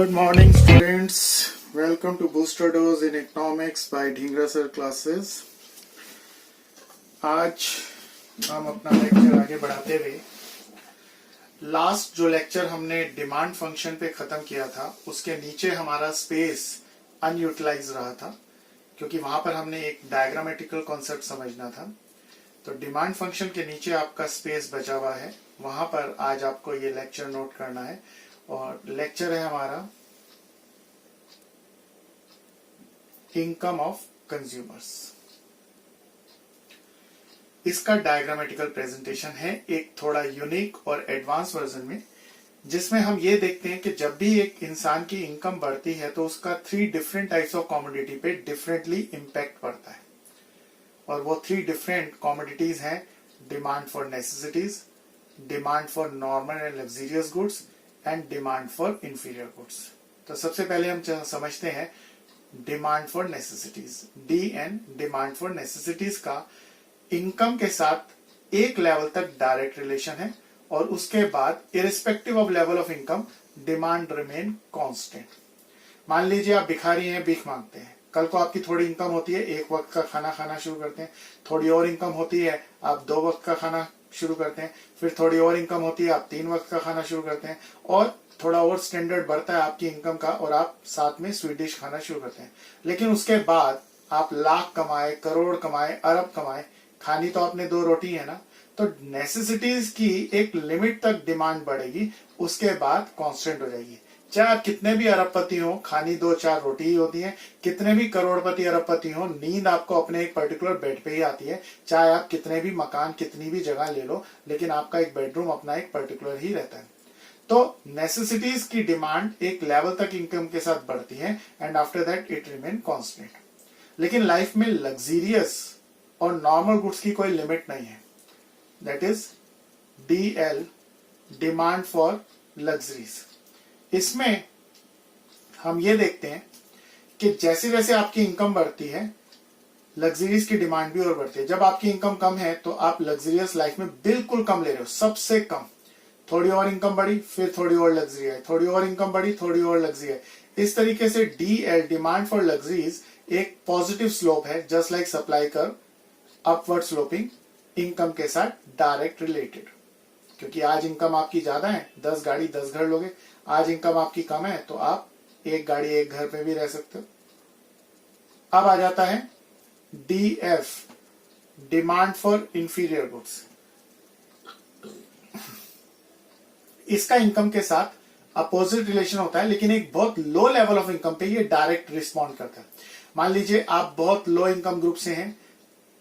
Good morning students. Welcome to Booster Dose in Economics by Dhingra sir classes. आज हम अपना lecture आगे बढ़ाते हुए लास्ट जो लेक्चर हमने डिमांड फंक्शन पे खत्म किया था उसके नीचे हमारा स्पेस अनयूटिलाइज रहा था क्योंकि वहां पर हमने एक डायग्रामेटिकल कॉन्सेप्ट समझना था। तो डिमांड फंक्शन के नीचे आपका स्पेस बचा हुआ है, वहां पर आज आपको ये लेक्चर नोट करना है और लेक्चर है हमारा इनकम ऑफ कंज्यूमर्स। इसका डायग्रामेटिकल प्रेजेंटेशन है एक थोड़ा यूनिक और एडवांस वर्जन में, जिसमें हम ये देखते हैं कि जब भी एक इंसान की इनकम बढ़ती है तो उसका 3 डिफरेंट टाइप्स ऑफ कमोडिटी पे डिफरेंटली इंपैक्ट पड़ता है और वो 3 डिफरेंट कमोडिटीज हैं demand for necessities, demand for normal and luxurious goods and demand for inferior goods. तो सबसे पहले हम समझते हैं demand for necessities, DN demand for necessities का इनकम के साथ एक लेवल तक डायरेक्ट रिलेशन है और उसके बाद irrespective of level of income demand remain constant. मान लीजिए आप भिखारी हैं, भीख मांगते हैं, कल को आपकी थोड़ी इनकम होती है, एक वक्त का खाना खाना शुरू करते हैं, थोड़ी और इनकम होती है आप 2 वक्त का खाना शुरू करते हैं, फिर थोड़ी और इनकम होती है आप 3 वक्त का खाना शुरू करते हैं और थोड़ा और स्टैंडर्ड बढ़ता है आपकी इनकम का और आप साथ में स्वीट डिश खाना शुरू करते हैं। लेकिन उसके बाद आप लाख कमाए, करोड़ कमाए, अरब कमाए, खानी तो आपने 2 रोटी है ना। तो नेसेसिटीज की एक लिमिट तक डिमांड बढ़ेगी, उसके बाद कांस्टेंट हो जाएगी। चाहे आप कितने भी अरबपति हो, खानी 2-4 रोटी ही होती है, कितने भी करोड़पति अरबपति हो, नींद आपको अपने एक पर्टिकुलर बेड पे ही आती है। चाहे आप कितने भी मकान, कितनी भी जगह ले लो, लेकिन आपका एक बेडरूम अपना एक पर्टिकुलर ही रहता है। तो नेसेसिटीज की डिमांड एक लेवल तक इनकम के साथ बढ़ती है and after that it remain constant. लेकिन लाइफ में लग्जरियस और नॉर्मल गुड्स की कोई लिमिट नहीं है। That is DL demand for luxuries. इसमें हम ये देखते हैं कि जैसे जैसे आपकी इनकम बढ़ती है लग्जरीज की डिमांड भी और बढ़ती है। जब आपकी इनकम कम है तो आप लग्जरियस लाइफ में बिल्कुल कम ले रहे हो, सबसे कम। थोड़ी और इनकम बढ़ी, फिर थोड़ी और लग्जरी है, थोड़ी और इनकम बढ़ी, थोड़ी और लग्जरी है। इस तरीके से DL डिमांड फॉर लग्जरीज एक पॉजिटिव स्लोप है, just like supply curve, upward sloping, income के साथ डायरेक्ट रिलेटेड। क्योंकि आज इनकम आपकी ज्यादा है, 10 गाड़ी 10 घर लोगे। आज इनकम आपकी कम है तो आप 1 गाड़ी 1 घर पे भी रह सकते हो। अब आ जाता है DF demand for inferior goods. इसका इनकम के साथ अपोजिट रिलेशन होता है, लेकिन एक बहुत लो लेवल ऑफ इनकम पे ये डायरेक्ट रिस्पॉन्ड करता है। मान लीजिए आप बहुत लो इनकम ग्रुप से हैं,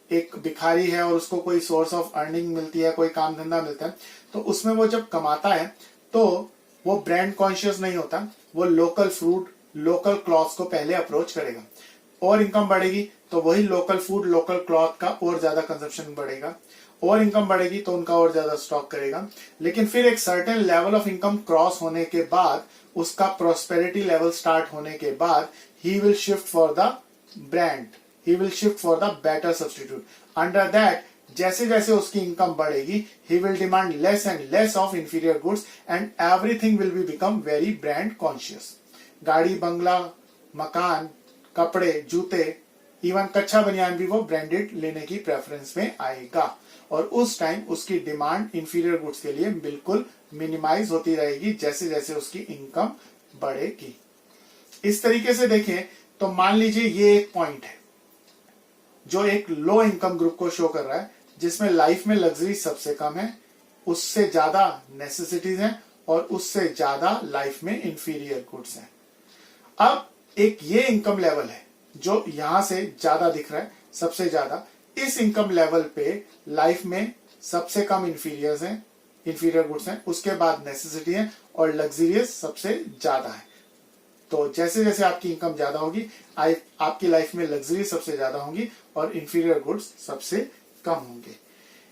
एक भिखारी है और उसको कोई सोर्स ऑफ अर्निंग मिलती है, कोई काम धंधा मिलता है, तो उसमें वो जब कमाता है तो वो ब्रांड कॉन्शियस नहीं होता, वो लोकल फ्रूट, लोकल क्लॉथ्स को पहले अप्रोच करेगा। और इनकम बढ़ेगी तो वही लोकल फूड, लोकल क्लॉथ का और ज्यादा कंजप्शन बढ़ेगा, और इनकम बढ़ेगी तो उनका और ज्यादा स्टॉक करेगा। लेकिन फिर एक certain level of income cross होने के बाद, उसका प्रोस्पेरिटी लेवल स्टार्ट होने के बाद, he will shift for the brand, he will shift for the better substitute. Under that, जैसे जैसे उसकी इनकम बढ़ेगी, he will demand less and less of inferior goods and everything will be become very brand conscious. गाड़ी, बंगला, मकान, कपड़े, जूते, even कच्चा बनियान भी वो ब्रांडेड लेने की प्रेफरेंस में आएगा और उस टाइम उसकी डिमांड इंफीरियर गुड्स के लिए बिल्कुल मिनिमाइज होती रहेगी जैसे जैसे उसकी इनकम बढ़ेगी। इस तरीके से देखें तो मान लीजिए ये एक पॉइंट है जो एक लो इनकम ग्रुप को शो कर रहा है, जिसमें लाइफ में लग्जरी सबसे कम है, उससे ज्यादा नेसेसिटीज हैं और उससे ज्यादा लाइफ में इंफीरियर गुड्स हैं। अब एक ये इनकम लेवल है जो यहां से ज्यादा दिख रहा है, सबसे ज्यादा। इस इनकम लेवल पे लाइफ में सबसे कम इंफीरियर गुड्स हैं, उसके बाद नेसेसिटी है और लग्जरियस सबसे ज्यादा है। तो जैसे जैसे आपकी इनकम ज्यादा होगी, आपकी लाइफ में लग्जरी सबसे ज्यादा होंगी और इंफीरियर गुड्स सबसे कम होंगे।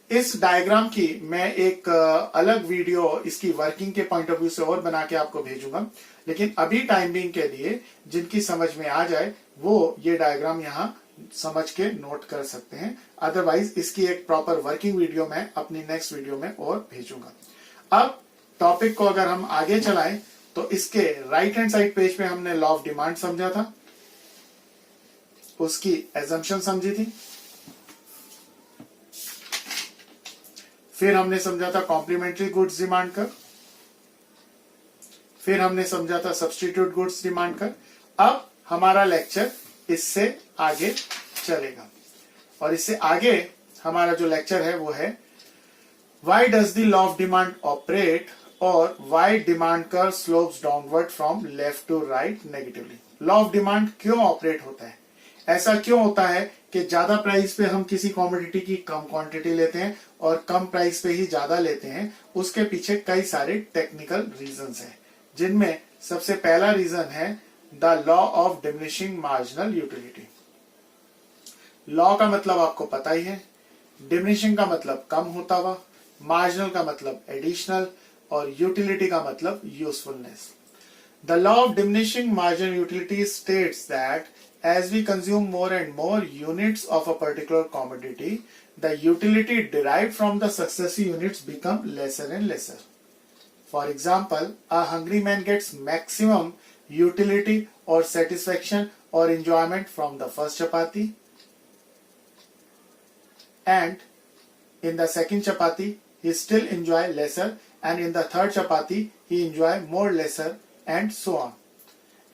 इस डायग्राम की मैं एक अलग वीडियो इसकी वर्किंग के पॉइंट ऑफ व्यू से और बना के आपको भेजूंगा, लेकिन अभी टाइम बिंग के लिए जिनकी समझ में आ जाए वो ये डायग्राम यहाँ समझ के नोट कर सकते हैं। अदरवाइज इसकी एक प्रॉपर वर्किंग वीडियो मैं अपनी नेक्स्ट वीडियो में और भेजूंगा। अब टॉपिक को अगर हम आगे चलाएं तो इसके राइट हैंड साइड पेज पे हमने लॉ ऑफ डिमांड समझा था, उसकी एजम्पशन समझी थी, फिर हमने समझा था कॉम्प्लीमेंट्री गुड्स डिमांड कर, फिर हमने समझा था सब्स्टिट्यूट गुड्स डिमांड कर। अब हमारा लेक्चर इससे आगे चलेगा और इससे आगे हमारा जो लेक्चर है वो है why does the law of demand operate और why demand curve slopes downward from left to right negatively. Law of demand क्यों ऑपरेट होता है, ऐसा क्यों होता है कि ज्यादा प्राइस पे हम किसी कॉमोडिटी की कम क्वांटिटी लेते हैं और कम प्राइस पे ही ज्यादा लेते हैं। उसके पीछे कई सारे टेक्निकल रीजंस हैं, जिनमें सबसे पहला रीजन है the law of diminishing marginal utility. Law का मतलब आपको पता ही है, डिमिनिशिंग का मतलब कम होता हुआ, मार्जिनल का मतलब एडिशनल और यूटिलिटी का मतलब usefulness. The law of diminishing marginal utility states that as we consume more and more units of a particular commodity, the utility derived from the successive units become lesser and lesser. For example, a hungry man gets maximum utility or satisfaction or enjoyment from the first chapati, and in the second chapati he still enjoy lesser, and in the third chapati he enjoy more lesser, and so on.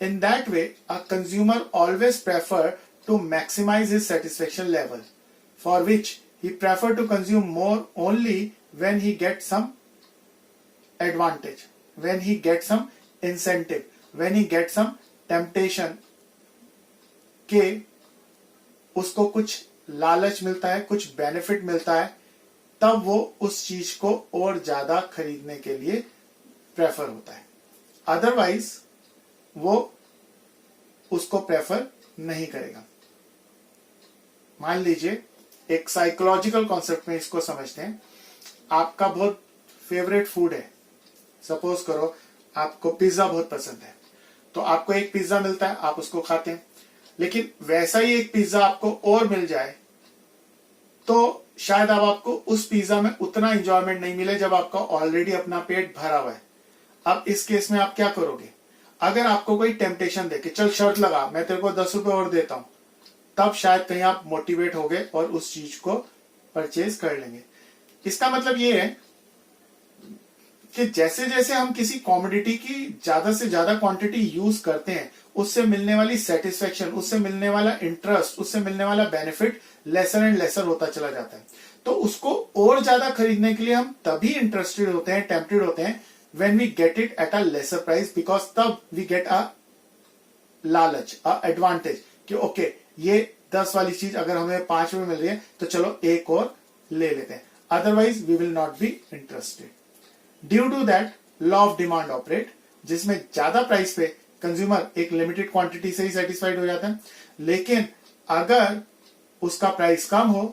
In that way, a consumer always prefer to maximize his satisfaction level, for which he prefer to consume more only when he gets some advantage, when he gets some incentive, when he gets some temptation के उसको कुछ लालच मिलता है, कुछ benefit मिलता है, तब वो उस चीज को और ज्यादा खरीदने के लिए प्रेफर होता है। अदरवाइज वो उसको प्रेफर नहीं करेगा। मान लीजिए एक साइकोलॉजिकल कॉन्सेप्ट में इसको समझते हैं। आपका बहुत फेवरेट फूड है, सपोज करो आपको पिज्जा बहुत पसंद है, तो आपको एक पिज्जा मिलता है, आप उसको खाते हैं। लेकिन वैसा ही एक पिज्जा आपको और मिल जाए तो शायद अब आपको उस पिज्जा में उतना एंजॉयमेंट नहीं मिले जब आपका ऑलरेडी अपना पेट भरा हुआ है। अब इस केस में आप क्या करोगे? अगर आपको कोई टेम्पटेशन दे के चल शर्त लगा मैं तेरे को 10 रुपए और देता हूं, तब शायद कहीं आप मोटिवेट हो गए और उस चीज को परचेज कर लेंगे। इसका मतलब ये है कि जैसे जैसे हम किसी कॉमोडिटी की ज्यादा से ज्यादा क्वांटिटी यूज करते हैं, उससे मिलने वाली सेटिस्फेक्शन, उससे मिलने वाला इंटरेस्ट, उससे मिलने वाला बेनिफिट लेसर एंड लेसर होता चला जाता है। तो उसको और ज्यादा खरीदने के लिए हम तभी इंटरेस्टेड होते हैं, टेम्प्टेड होते हैं when we get it at a lesser price, because तब we get a लालच, a advantage कि ओके ये 10 वाली चीज अगर हमें 5 में मिल रही है तो चलो एक और ले लेते हैं, otherwise we will not be interested. Due to that law of demand operate, जिसमें ज्यादा प्राइस पे कंज्यूमर एक लिमिटेड क्वांटिटी से ही सेटिस्फाइड हो जाता है, लेकिन अगर उसका प्राइस कम हो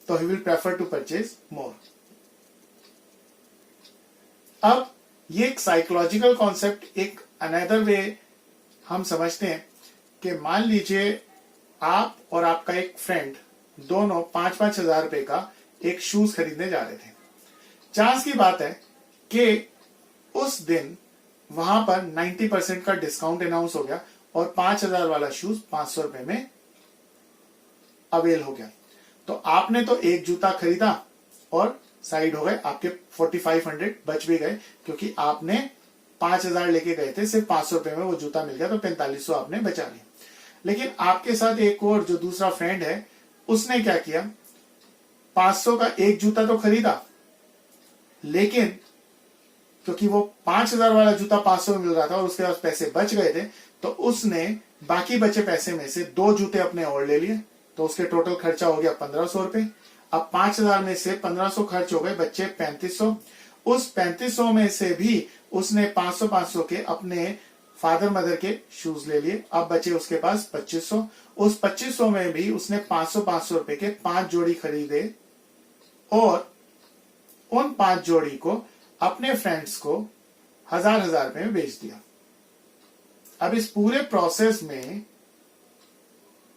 तो he will prefer to purchase more. अब ये एक साइकोलॉजिकल कॉन्सेप्ट, एक अनदर वे हम समझते हैं कि मान लीजिए आप और आपका एक फ्रेंड दोनों 5-5 हजार रुपए का एक शूज खरीदने जा रहे थे। चांस की बात है कि उस दिन वहां पर 90% का डिस्काउंट अनाउंस हो गया और 5,000 वाला शूज 500 रुपए में अवेल हो गया। तो आपने तो एक जूता खरीदा और साइड हो गए, आपके 4500 बच भी गए, क्योंकि आपने 5,000 लेके गए थे, सिर्फ 500 रुपए में वो जूता मिल गया, तो 4500 आपने बचा लिया। लेकिन आपके साथ एक और जो दूसरा फ्रेंड है, उसने क्या किया, 500 का एक जूता तो खरीदा, लेकिन क्योंकि वो 5,000 वाला जूता 500 में मिल रहा था और उसके पास पैसे बच गए थे, तो उसने बाकी बचे पैसे में से 2 जूते अपने और ले लिए, तो उसके टोटल खर्चा हो गया 1,500 रुपए। अब 5,000 में से 1,500 खर्च हो गए, बच्चे 3,500। उस 3,500 में से भी उसने 500-500 के अपने फादर मदर के शूज ले लिए, अब बचे उसके पास 2,500। उस 2,500 में भी उसने 500-500 रुपए के 5 जोड़ी खरीदे और उन 5 जोड़ी को अपने फ्रेंड्स को 1,000 रुपए में बेच दिया। अब इस पूरे प्रोसेस में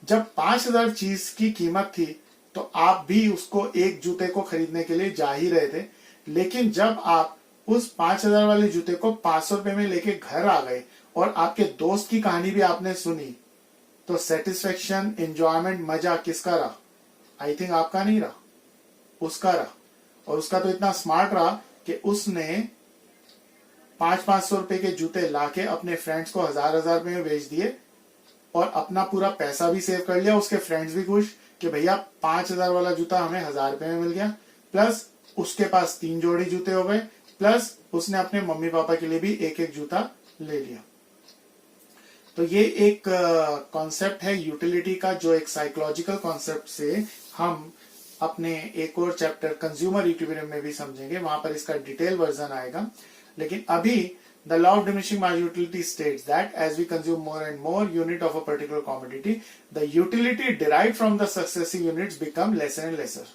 जब 5,000 चीज की कीमत थी तो आप भी उसको एक जूते को खरीदने के लिए जा ही रहे थे, लेकिन जब आप उस 5,000 वाले जूते को 500 रुपए में लेके घर आ गए और आपके दोस्त की कहानी भी आपने सुनी, तो सेटिस्फेक्शन, एंजॉयमेंट, मजा किसका रहा? आई थिंक आपका नहीं रहा, उसका रहा। और उसका तो इतना स्मार्ट रहा कि उसने 500-500 रुपए के जूते लाके अपने फ्रेंड्स को 1,000-1,000 रुपए में बेच दिए और अपना पूरा पैसा भी सेव कर लिया। उसके फ्रेंड्स भी खुश कि भैया 5,000 वाला जूता हमें 1,000 रुपए में मिल गया, प्लस उसके पास 3 जोड़ी जूते हो गए, प्लस उसने अपने मम्मी पापा के लिए भी एक एक जूता ले लिया। तो ये एक कॉन्सेप्ट है यूटिलिटी का, जो एक साइकोलॉजिकल कॉन्सेप्ट से हम अपने एक और चैप्टर कंज्यूमर इक्विलिब्रियम में भी समझेंगे, वहां पर इसका डिटेल वर्जन आएगा। लेकिन अभी the law of diminishing marginal utility states that as we consume more and more unit of a particular commodity, the utility derived from the successive units become lesser and lesser.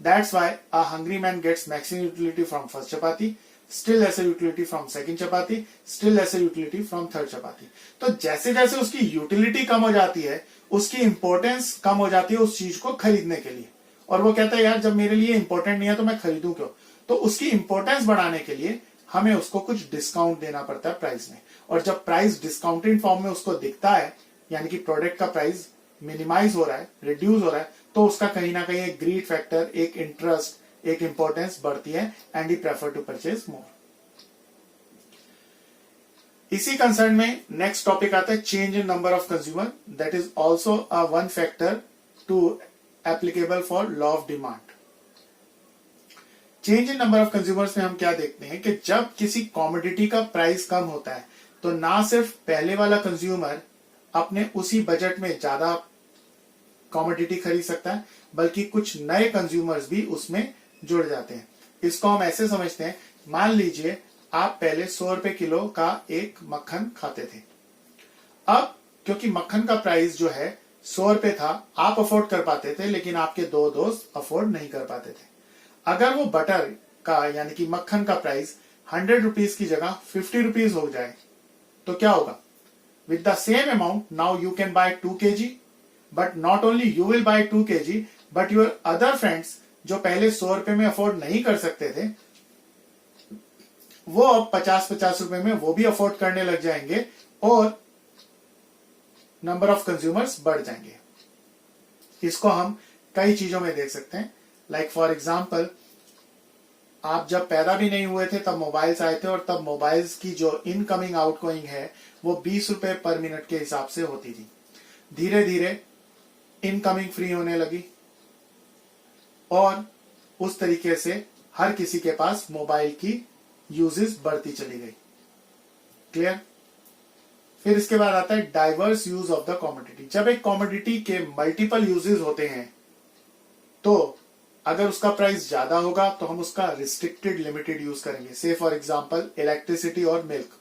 That's why a hungry man gets maximum utility from first chapati, still lesser utility from second chapati, still lesser utility from third chapati. तो जैसे जैसे उसकी utility कम हो जाती है, उसकी importance कम हो जाती है उस चीज को खरीदने के लिए, और वो कहता है यार जब मेरे लिए इंपॉर्टेंट नहीं है तो मैं खरीदूं क्यों। तो उसकी इंपॉर्टेंस बढ़ाने के लिए हमें उसको कुछ डिस्काउंट देना पड़ता है प्राइस में, और जब प्राइस डिस्काउंटेड फॉर्म में उसको दिखता है, यानी कि प्रोडक्ट का प्राइस मिनिमाइज हो रहा है, रिड्यूस हो रहा है, तो उसका कहीं ना कहीं एक ग्रीड फैक्टर, एक इंटरेस्ट, एक इंपॉर्टेंस बढ़ती है and he prefer to purchase more. इसी कंसर्न में नेक्स्ट टॉपिक आता है change in number of consumer, that is also a one factor to applicable for law of demand. Change in number of consumers में हम क्या देखते हैं कि जब किसी कॉमोडिटी का प्राइस कम होता है तो ना सिर्फ पहले वाला कंज्यूमर अपने उसी बजट में ज्यादा कॉमोडिटी खरीद सकता है, बल्कि कुछ नए कंज्यूमर्स भी उसमें जुड़ जाते हैं। इसको हम ऐसे समझते हैं, मान लीजिए आप पहले 100 रुपए किलो का एक मक्खन खाते थे। अब क्योंकि मक्खन का प्राइस जो है 100 रुपए था, आप अफोर्ड कर पाते थे, लेकिन आपके 2 दोस्त अफोर्ड नहीं कर पाते थे। अगर वो बटर का यानी कि मक्खन का प्राइस 100 रुपीज की जगह 50 रुपीज हो जाए तो क्या होगा? With the same amount now you can buy 2 kg, but not only you will buy 2 kg but your other friends जो पहले 100 रुपए में अफोर्ड नहीं कर सकते थे, वो अब 50-50 रुपए में वो भी अफोर्ड करने लग जाएंगे और नंबर ऑफ कंज्यूमर्स बढ़ जाएंगे। इसको हम कई चीजों में देख सकते हैं। लाइक फॉर एग्जाम्पल, आप जब पैदा भी नहीं हुए थे तब मोबाइल्स आए थे, और तब मोबाइल्स की जो इनकमिंग आउटगोइंग है वो 20 रुपए पर मिनट के हिसाब से होती थी। धीरे धीरे इनकमिंग फ्री होने लगी और उस तरीके से हर किसी के पास मोबाइल की यूजेस बढ़ती चली गई। क्लियर? फिर इसके बाद आता है diverse use of the commodity. जब एक कॉमोडिटी के मल्टीपल यूजेस होते हैं तो अगर उसका प्राइस ज्यादा होगा तो हम उसका रिस्ट्रिक्टेड लिमिटेड यूज करेंगे। से फॉर एग्जांपल इलेक्ट्रिसिटी और मिल्क।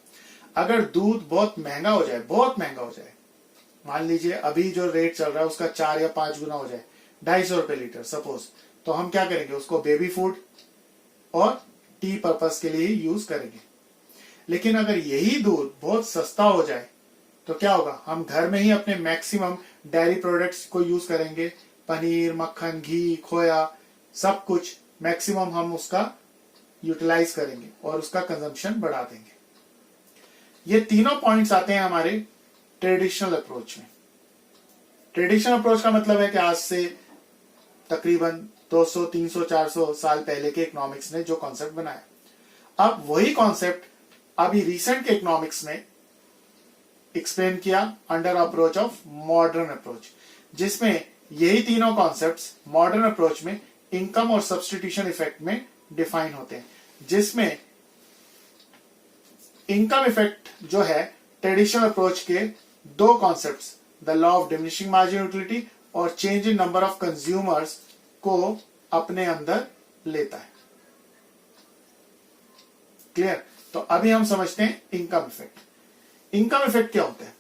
अगर दूध बहुत महंगा हो जाए, बहुत महंगा हो जाए, मान लीजिए अभी जो रेट चल रहा है उसका 4 या 5 गुना हो जाए, 250 रुपए लीटर सपोज, तो हम क्या करेंगे? उसको बेबी फूड और टी पर्पस के लिए ही यूज करेंगे। लेकिन अगर यही दूध बहुत सस्ता हो जाए तो क्या होगा? हम घर में ही अपने मैक्सिमम डेयरी प्रोडक्ट्स को यूज करेंगे, पनीर, मक्खन, घी, खोया, सब कुछ मैक्सिमम हम उसका यूटिलाइज करेंगे और उसका कंजम्पशन बढ़ा देंगे। ये तीनों पॉइंट्स आते हैं हमारे ट्रेडिशनल अप्रोच में। ट्रेडिशनल अप्रोच का मतलब है कि आज से तकरीबन 200, 300, 400 साल पहले के इकोनॉमिक्स ने जो कॉन्सेप्ट बनाया, अब वही कॉन्सेप्ट अभी रिसेंट के इकोनॉमिक्स ने एक्सप्लेन किया under approach of modern approach, जिसमें यही तीनों कॉन्सेप्ट्स मॉडर्न अप्रोच में इनकम और सब्स्टिट्यूशन इफेक्ट में डिफाइन होते हैं, जिसमें इनकम इफेक्ट जो है ट्रेडिशनल अप्रोच के 2 concepts, the law of diminishing marginal utility और change in number of consumers को अपने अंदर लेता है। क्लियर? तो अभी हम समझते हैं इनकम इफेक्ट। इनकम इफेक्ट क्या होता है?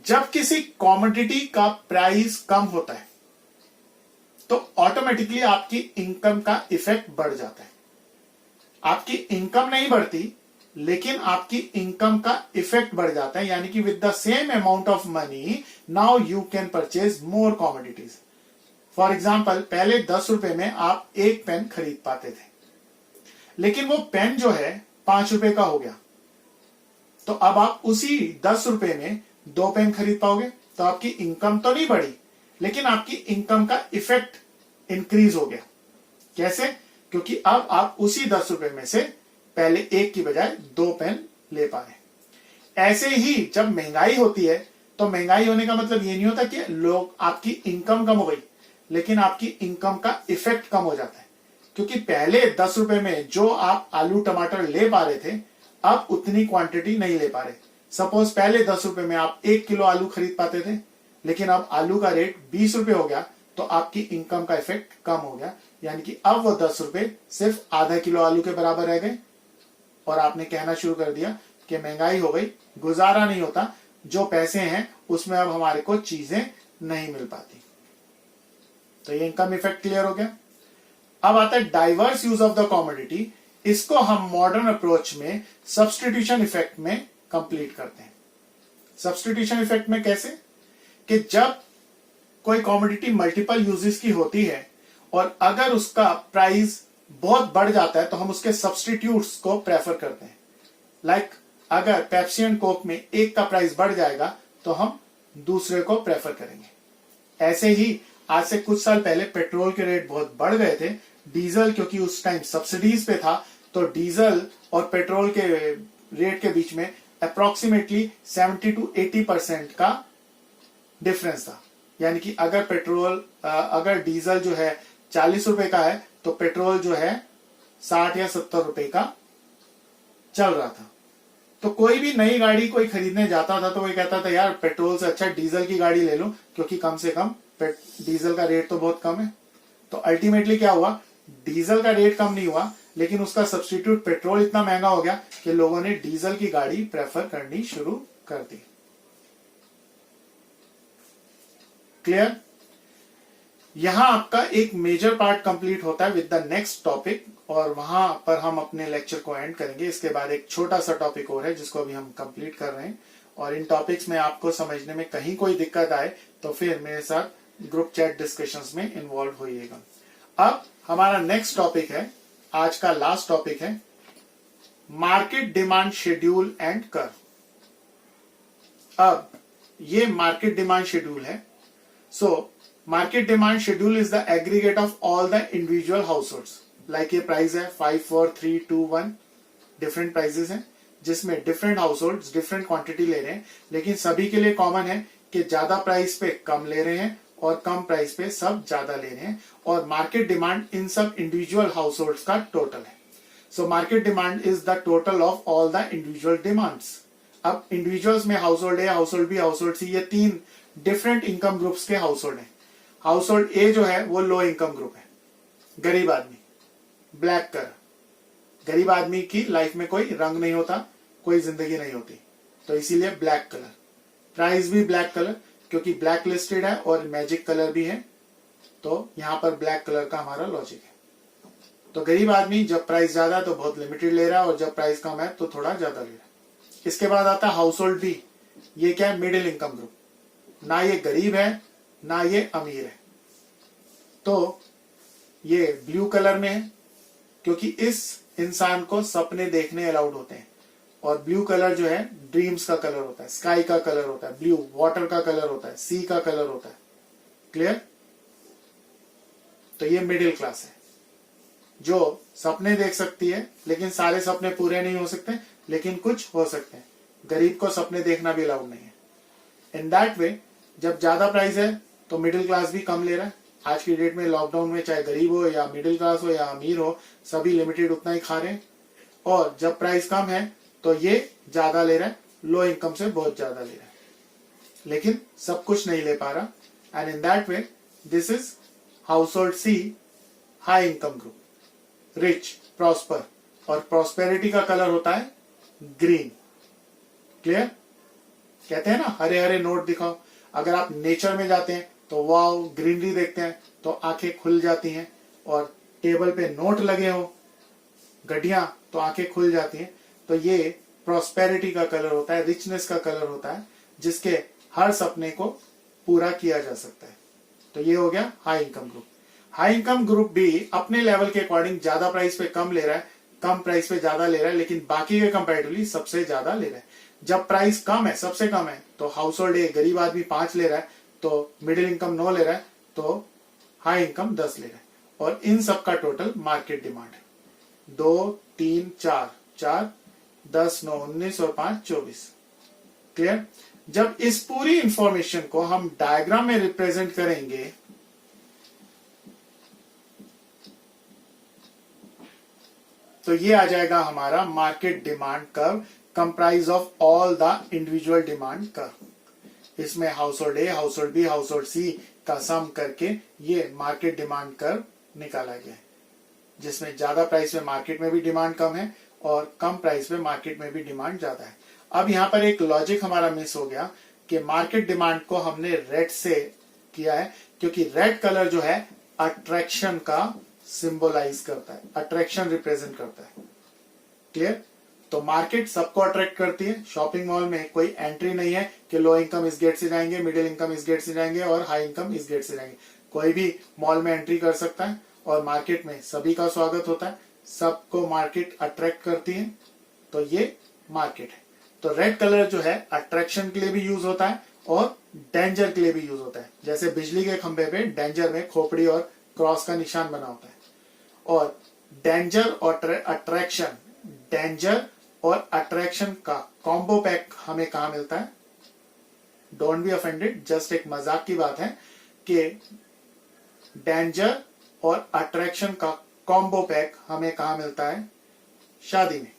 जब किसी कॉमोडिटी का प्राइस कम होता है तो ऑटोमेटिकली आपकी इनकम का इफेक्ट बढ़ जाता है। आपकी इनकम नहीं बढ़ती, लेकिन आपकी इनकम का इफेक्ट बढ़ जाता है, यानी कि with the same amount of money now you can purchase more commodities. For example, पहले 10 रुपए में आप एक पेन खरीद पाते थे, लेकिन वो पेन जो है ₹5 का हो गया, तो अब आप उसी ₹10 में 2 पेन खरीद पाओगे। तो आपकी इनकम तो नहीं बढ़ी, लेकिन आपकी इनकम का इफेक्ट इंक्रीज हो गया। कैसे? क्योंकि अब आप उसी ₹10 में से पहले एक की बजाय 2 पेन ले पा रहे। ऐसे ही जब महंगाई होती है, तो महंगाई होने का मतलब ये नहीं होता कि लोग आपकी इनकम कम हो गई, लेकिन आपकी इनकम का इफेक्ट कम हो जाता है। क्योंकि पहले ₹10 में जो आप आलू टमाटर ले पा रहे थे, अब उतनी क्वांटिटी नहीं ले पा रहे। सपोज पहले ₹10 में आप 1 किलो आलू खरीद पाते थे, लेकिन अब आलू का रेट ₹20 हो गया, तो आपकी इनकम का इफेक्ट कम हो गया। यानी कि अब वो ₹10 सिर्फ आधा किलो आलू के बराबर रह गए, और आपने कहना शुरू कर दिया कि महंगाई हो गई, गुजारा नहीं होता, जो पैसे हैं उसमें अब हमारे को चीजें नहीं मिल पाती। तो ये इनकम इफेक्ट क्लियर हो गया। अब आता है diverse use of the commodity. इसको हम मॉडर्न अप्रोच में सब्स्टिट्यूशन इफेक्ट में कंप्लीट करते हैं। सब्स्टिट्यूशन इफेक्ट में कैसे? कि जब कोई कॉमोडिटी मल्टीपल यूजेस की होती है और अगर उसका प्राइस बहुत बढ़ जाता है, तो हम उसके सब्स्टिट्यूट्स को प्रेफर करते हैं। लाइक अगर पेप्सी एंड कोक में एक का प्राइस बढ़ जाएगा, तो हम दूसरे को प्रेफर करेंगे। ऐसे ही आज से कुछ साल पहले पेट्रोल के रेट बहुत बढ़ गए थे। डीजल, क्योंकि उस टाइम सब्सिडीज पे था, तो डीजल और पेट्रोल के रेट के बीच में अप्रोक्सीमेटली 70 to 80% का डिफरेंस था। यानी कि अगर डीजल जो है ₹40 का है, तो पेट्रोल जो है ₹60 या ₹70 का चल रहा था। तो कोई भी नई गाड़ी कोई खरीदने जाता था, तो वो कहता था यार पेट्रोल से अच्छा डीजल की गाड़ी ले लो, क्योंकि कम से कम डीजल का रेट तो बहुत कम है। तो अल्टीमेटली क्या हुआ? डीजल का रेट कम नहीं हुआ, लेकिन उसका सब्स्टिट्यूट पेट्रोल इतना महंगा हो गया कि लोगों ने डीजल की गाड़ी प्रेफर करनी शुरू कर दी। क्लियर? यहां आपका एक मेजर पार्ट कंप्लीट होता है विद द नेक्स्ट टॉपिक, और वहां पर हम अपने लेक्चर को एंड करेंगे। इसके बाद एक छोटा सा टॉपिक और है जिसको अभी हम कंप्लीट कर रहे हैं, और इन टॉपिक्स में आपको समझने में कहीं कोई दिक्कत आए तो फिर मेरे साथ ग्रुप चैट डिस्कशंस में इन्वॉल्व होइएगा। अब हमारा नेक्स्ट टॉपिक है, आज का लास्ट टॉपिक है, market demand schedule and curve. अब ये मार्केट डिमांड शेड्यूल है। So market demand schedule is the aggregate of all the individual households. Like ये प्राइस है 5 4 3 2 1, डिफरेंट प्राइसेस हैं जिसमें डिफरेंट हाउसहोल्ड्स डिफरेंट क्वांटिटी ले रहे हैं, लेकिन सभी के लिए कॉमन है कि ज्यादा प्राइस पे कम ले रहे हैं और कम प्राइस पे सब ज्यादा ले रहे हैं, और मार्केट डिमांड इन सब इंडिविजुअल हाउसहोल्ड्स का टोटल है। So market demand is the total of all the individual demands. अब इंडिविजुअल्स में हाउसहोल्ड ए, हाउसहोल्ड बी, हाउसहोल्ड सी, ये 3 डिफरेंट इनकम ग्रुप्स के हाउसहोल्ड हैं। हाउसहोल्ड ए जो है वो लो इनकम ग्रुप है, गरीब आदमी, ब्लैक कलर। गरीब आदमी की लाइफ में कोई रंग नहीं होता, कोई जिंदगी नहीं होती, तो इसीलिए ब्लैक कलर। प्राइस भी ब्लैक कलर, क्योंकि ब्लैक लिस्टेड है और मैजिक कलर भी है, तो यहां पर ब्लैक कलर का हमारा लॉजिक है। तो गरीब आदमी जब प्राइस ज्यादा है तो बहुत लिमिटेड ले रहा है, और जब प्राइस कम है तो थोड़ा ज्यादा ले रहा है। इसके बाद आता है हाउसहोल्ड बी। ये क्या है? Middle income group. ना ये गरीब है ना ये अमीर है, तो ये ब्लू कलर में है, क्योंकि इस इंसान को सपने देखने अलाउड होते हैं, और ब्लू कलर जो है ड्रीम्स का कलर होता है, स्काई का कलर होता है, ब्लू वाटर का कलर होता है, सी का कलर होता है। क्लियर? तो ये मिडिल क्लास है जो सपने देख सकती है, लेकिन सारे सपने पूरे नहीं हो सकते, लेकिन कुछ हो सकते हैं। गरीब को सपने देखना भी अलाउड नहीं है। इन दैट वे जब ज्यादा प्राइस है तो मिडिल क्लास भी कम ले रहा है। आज की डेट में लॉकडाउन में चाहे गरीब हो या मिडिल क्लास हो या अमीर हो, सभी लिमिटेड उतना ही खा रहे हैं, और जब प्राइस कम है तो ये ज्यादा ले रहा है, लो इनकम से बहुत ज्यादा ले रहा है, लेकिन सब कुछ नहीं ले पा रहा। And in that way this is household see, high income group, rich, prosper, और प्रॉस्पेरिटी का कलर होता है ग्रीन। क्लियर? कहते हैं ना हरे हरे नोट दिखाओ। अगर आप नेचर में जाते हैं तो वाओ ग्रीनरी देखते हैं तो आंखें खुल जाती हैं, और टेबल पे नोट लगे हो, गड्डियां, तो आंखें खुल जाती हैं। तो ये प्रॉस्पेरिटी का कलर होता है, रिचनेस का कलर होता है, जिसके हर सपने को पूरा किया जा सकता है। तो ये हो गया high income group. High income group भी अपने लेवल के अकॉर्डिंग ज्यादा प्राइस पे कम ले रहा है, कम प्राइस पे ज्यादा ले रहा है, लेकिन बाकी के कंपैरेटिवली सबसे ज्यादा ले रहा है। जब प्राइस कम है, सबसे कम है, तो हाउस होल्ड ए गरीब आदमी 5 ले रहा है, तो मिडिल इनकम 9 ले रहा है, तो हाई इनकम 10 ले रहा है। और इन सब का टोटल मार्केट डिमांड है 2, 3, 4, 4, 10, 9, 19 और 5, 24। क्लियर? जब इस पूरी इंफॉर्मेशन को हम डायग्राम में रिप्रेजेंट करेंगे तो ये आ जाएगा हमारा market demand curve, comprise of all the individual demand curve. इसमें household A, household B, household C का सम करके ये मार्केट डिमांड कर्व निकाला गया है, जिसमें ज्यादा प्राइस में मार्केट में भी डिमांड कम है और कम प्राइस में मार्केट में भी डिमांड ज्यादा है। अब यहां पर एक लॉजिक हमारा मिस हो गया कि मार्केट डिमांड को हमने रेड से किया है, क्योंकि रेड कलर जो है अट्रैक्शन का सिंबलाइज करता है, अट्रैक्शन रिप्रेजेंट करता है। क्लियर? तो मार्केट सबको अट्रैक्ट करती है। शॉपिंग मॉल में कोई एंट्री नहीं है कि लो इनकम इस गेट से जाएंगे, मिडिल इनकम इस गेट से जाएंगे और हाई इनकम इस गेट से जाएंगे। कोई भी मॉल में एंट्री कर सकता है और मार्केट में सभी का स्वागत होता है, सबको मार्केट अट्रैक्ट करती है। तो ये मार्केट है। तो रेड कलर जो है अट्रैक्शन के लिए भी यूज होता है और डेंजर के लिए भी यूज होता है। जैसे बिजली के खंभे पे डेंजर में खोपड़ी और क्रॉस का निशान बना होता है। और डेंजर और अट्रैक्शन, डेंजर और अट्रैक्शन का कॉम्बो पैक हमें कहां मिलता है? डोंट बी ऑफेंडेड, जस्ट एक मजाक की बात है कि डेंजर और अट्रैक्शन का कॉम्बो पैक हमें कहां मिलता है? शादी में।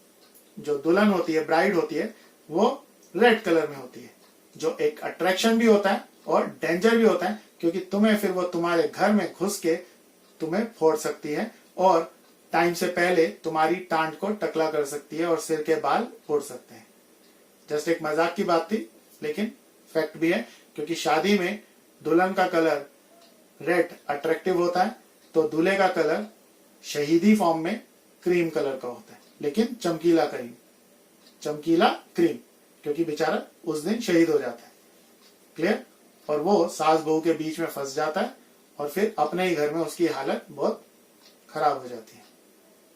जो दुल्हन होती है, ब्राइड होती है, वो रेड कलर में होती है, जो एक अट्रैक्शन भी होता है और डेंजर भी होता है, क्योंकि तुम्हें फिर वो तुम्हारे घर में घुस के तुम्हें फोड़ सकती है और टाइम से पहले तुम्हारी टांड को टकला कर सकती है और सिर के बाल उड़ सकते हैं। जस्ट एक मजाक की बात थी, लेकिन फैक्ट भी है, क्योंकि शादी में दुल्हन का कलर रेड अट्रैक्टिव होता है, तो दूल्हे का कलर शहीदी फॉर्म में क्रीम कलर का होता है, लेकिन चमकीला क्रीम, चमकीला क्रीम, क्योंकि बेचारा उस दिन शहीद हो जाता है। क्लियर? और वो सास बहू के बीच में फंस जाता है और फिर अपने ही घर में उसकी हालत बहुत खराब हो जाती है।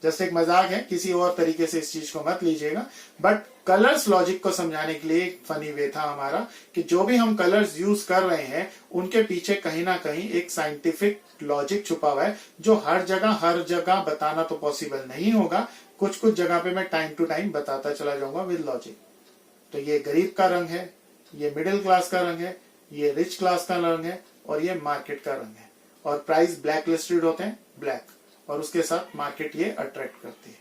जस्ट एक मजाक है, किसी और तरीके से इस चीज को मत लीजिएगा। बट कलर्स लॉजिक को समझाने के लिए एक फनी वे था हमारा कि जो भी हम कलर्स यूज कर रहे हैं उनके पीछे कहीं ना कहीं एक साइंटिफिक लॉजिक छुपा हुआ है, जो हर जगह बताना तो पॉसिबल नहीं होगा। कुछ कुछ जगह पे मैं टाइम टू टाइम बताता चला जाऊंगा विद लॉजिक। तो ये गरीब का रंग है, ये मिडिल क्लास का रंग है, ये रिच क्लास का रंग है और ये मार्केट का रंग है। और प्राइस ब्लैक लिस्टेड होते हैं, ब्लैक, और उसके साथ मार्केट ये अट्रैक्ट करती है,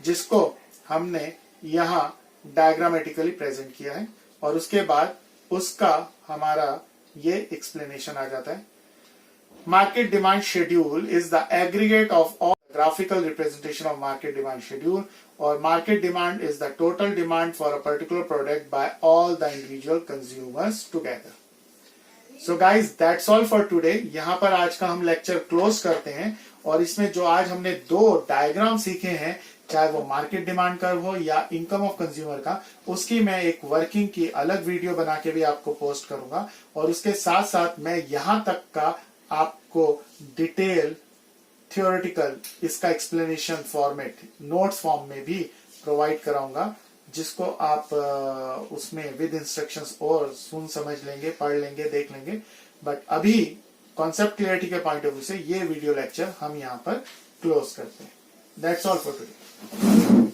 जिसको हमने यहाँ डायग्रामेटिकली प्रेजेंट किया है। और उसके बाद उसका हमारा ये एक्सप्लेनेशन आ जाता है। Market demand schedule is the aggregate of all graphical representation of market demand schedule, or market demand is the total demand for a particular product by all the individual consumers together. So guys, that's all for today. यहाँ पर आज का हम lecture close करते हैं। और इसमें जो आज हमने 2 डायग्राम सीखे हैं, चाहे वो मार्केट डिमांड कर्व हो या इनकम ऑफ कंज्यूमर का, उसकी मैं एक वर्किंग की अलग वीडियो बना के भी आपको पोस्ट करूंगा। और उसके साथ साथ मैं यहाँ तक का आपको डिटेल थियोरेटिकल इसका एक्सप्लेनेशन फॉर्मेट नोट्स फॉर्म में भी प्रोवाइड कराऊंगा, जिसको आप उसमें विद इंस्ट्रक्शंस और सुन समझ लेंगे, पढ़ लेंगे, देख लेंगे। बट अभी कॉन्सेप्ट क्लियरिटी के पॉइंट ऑफ व्यू से ये वीडियो लेक्चर हम यहाँ पर क्लोज करते हैं। That's all for today.